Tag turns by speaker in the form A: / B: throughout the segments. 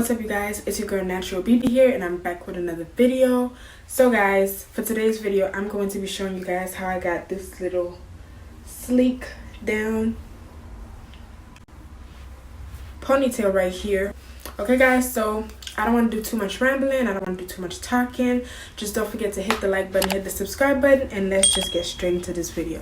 A: What's up, you guys? It's your girl Natural BB here, and I'm back with another video. So guys, for today's video, I'm going to be showing you guys how I got this little sleek down ponytail right here. Okay guys, so I don't want to do too much rambling, I don't want to do too much talking. Just don't forget to hit the like button, hit the subscribe button, and let's just get straight into this video.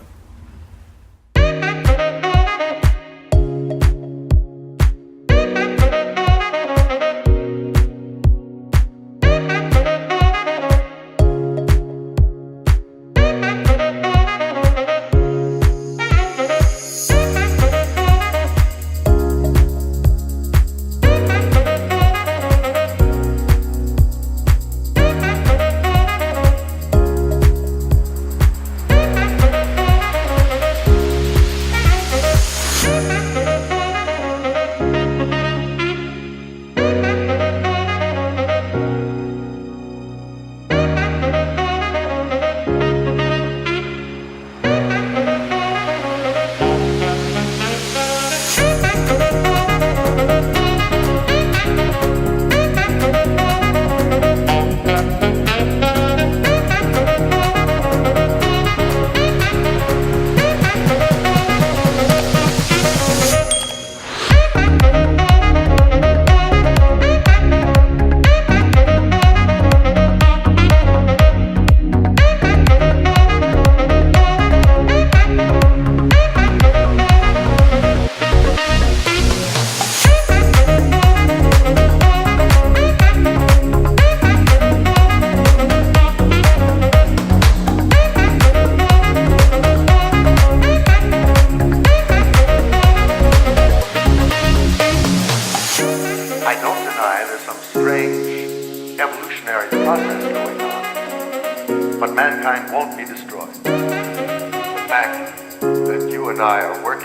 B: I don't deny there's some strange evolutionary process going on, but mankind won't be destroyed. The fact that you and I are working